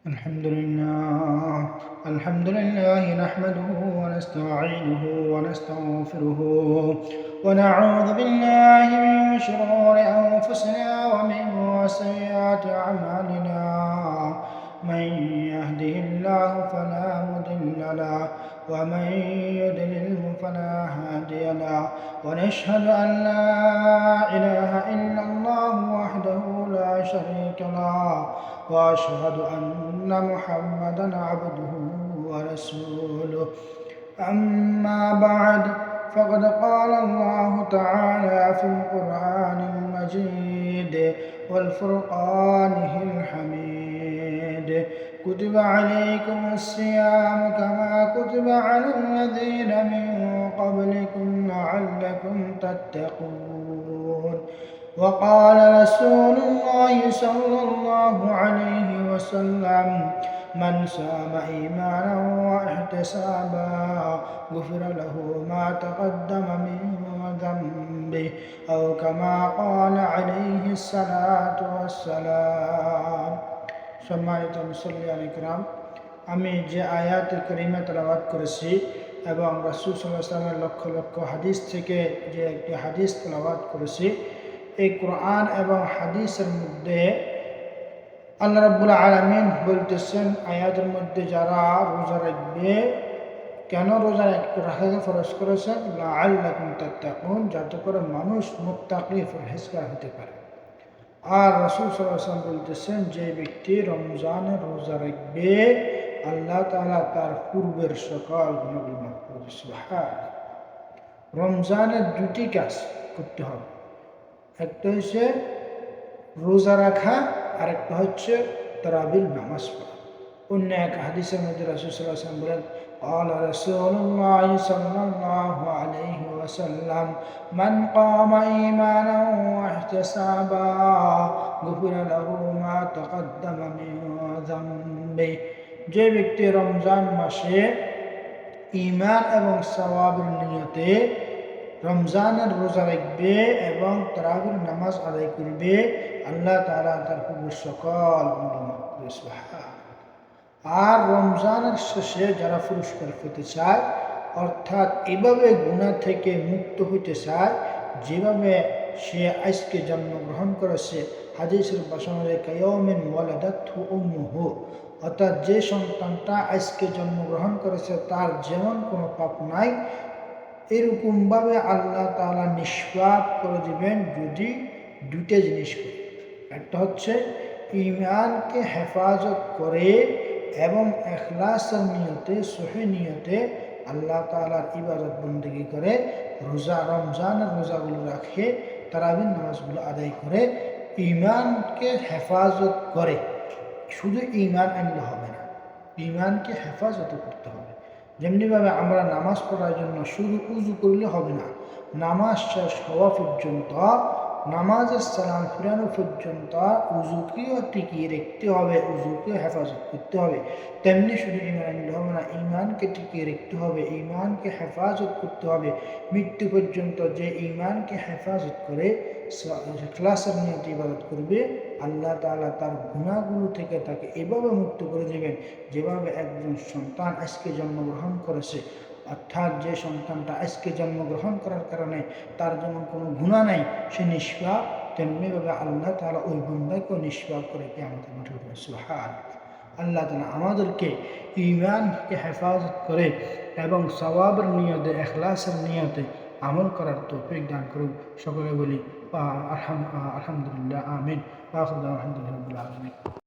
الحمد لله نحمده ونستعينه ونستغفره ونعوذ بالله من شرور أنفسنا ومن سيئات أعمالنا. من يهده الله فلا مضل له ومن يضلله فلا هادي له، ونشهد أن لا إله إلا الله وحده لا شريك له، وأشهد أن محمدًا عبده ورسوله. أما بعد، فقد قال الله تعالى في القرآن المجيد والفرقانه الحميد: كتب عليكم الصيام كما كتب على الذين من قبلكم لعلكم تتقون. وقال رسول الله صلى الله عليه وسلم: من صام إيمانا واحتسابا غفر له ما تقدم من ذنبه، أو كما قال عليه الصلاة والسلام. সম্মানিত মুসল্লিয়ান কিরাম, আমি যে আয়াতে কারিমা তেলাওয়াত করেছি এবং রাসূল সাল্লাল্লাহু আলাইহি ওয়াসাল্লামের লক্ষ লক্ষ হাদিস থেকে যে একটি হাদিস তেলাওয়াত করেছি, এই কোরআন এবং হাদিসের মধ্যে আল্লাহ রাব্বুল আলামিন বলতেছেন, আয়াতের মধ্যে যারা রোজা রাখবে, কেন রোজা রাখাকে ফরজ করেছেন? লাআল্লাকুম তাত্তাকুন, যাতে করে মানুষ মুত্তাকি পরহেজগার হতে পারে। আর রাসূল সাল্লাল্লাহু আলাইহি ওয়াসাল্লাম বলতেছেন, যে ব্যক্তি রমজানের রোজা রাখবে, আল্লাহ তাআলা তার পূর্বের সকল গুনাহগুলো মাফ করে দিবেন। সুবহানাল্লাহ। রমজানের দুটি কাজ করতে হবে, একটা হচ্ছে রোজা রাখা, আর একটা হচ্ছে তারাবির নামাজ পড়া। অন্য এক হাদিসের মধ্যে রাসূল সাল্লাল্লাহু আলাইহি ওয়াসাল্লাম বলেন: قال رسول الله صلى الله عليه وسلم: من قام إيمانا واحتسابا غفر له ما تقدم من ذنبه। যে ব্যক্তি রমজান মাসে ঈমান এবং সওয়াবের নিয়তে রমজানের রোজা রাখবে এবং তারাবির নামাজ আদায় করবে, আল্লাহ তাআলা তার পূর্বের সকল গুনাহ মাফ করে দিবেন। আর রমজানের শেষে যারা পুরস্কার পেতে চায়, অর্থাৎ এভাবে গুনাহ থেকে মুক্ত হইতে চায় যেভাবে সে আজকে জন্মগ্রহণ করেছে, হাদিসের ভাষা অনুযায়ী কায়াউমিন ওয়ালাদাতহু উম্মুহু, অর্থাৎ যে সন্তানটা আজকে জন্মগ্রহণ করেছে তার যেমন কোনো পাপ নাই, এরকমভাবে আল্লাহ তাআলা নিষ্পাপ করে দিবেন যদি দুইটা জিনিস করে। একটা হচ্ছে ঈমানকে হেফাজত করে এবং ইখলাসের নিয়তে, সহি নিয়তে আল্লাহ তাআলার ইবাদত বন্দেগী করে, রমজানের রোজাগুলো রাখে, তারাবির নামাজগুলো আদায় করে, ঈমানকে হেফাজত করে। শুধু ঈমান আনলে হবে না, ঈমানকে হেফাজত করতে হবে। যেমনিভাবে আমরা নামাজ পড়ার জন্য শুধু উজু করলে হবে না, নামাজ শেষ হওয়া পর্যন্ত, নামাজের সালাম ফিরানো পর্যন্ত উজুকেও টিকিয়ে রাখতে হবে, উজুকে হেফাজত করতে হবে। তেমনি শুধু ঈমান আনলে হবে না, ঈমানকে টিকিয়ে রাখতে হবে, ঈমানকে হেফাজত করতে হবে মৃত্যু পর্যন্ত। যে ঈমানকে হেফাজত করে ইখলাসের নিয়তে ইবাদত করবে, আল্লাহ তাআলা তার গুনাহগুলো থেকে তাকে এভাবে মুক্ত করে দেবেন যেভাবে একজন সন্তান আজকে জন্মগ্রহণ করেছে, অর্থাৎ যে সন্তানটা আজকে জন্মগ্রহণ করার কারণে তার যেমন কোনো গুনাহ নাই, সে নিষ্পাপ, তেমনিভাবে আল্লাহ তাআলা ওই বান্দাকেও নিষ্পাপ করে কিয়ামতের মাঠে উঠাবেন। সুবহানাল্লাহ। আল্লাহ তাআলা আমাদেরকে ঈমানকে হেফাজত করে এবং সওয়াবের নিয়তে, ইখলাসের নিয়তে আমল করার তৌফিক দান করুন। সকলে বলি আলহামদুলিল্লাহ, আমিন। আলহামদুলিল্লাহ রাব্বিল আলামিন।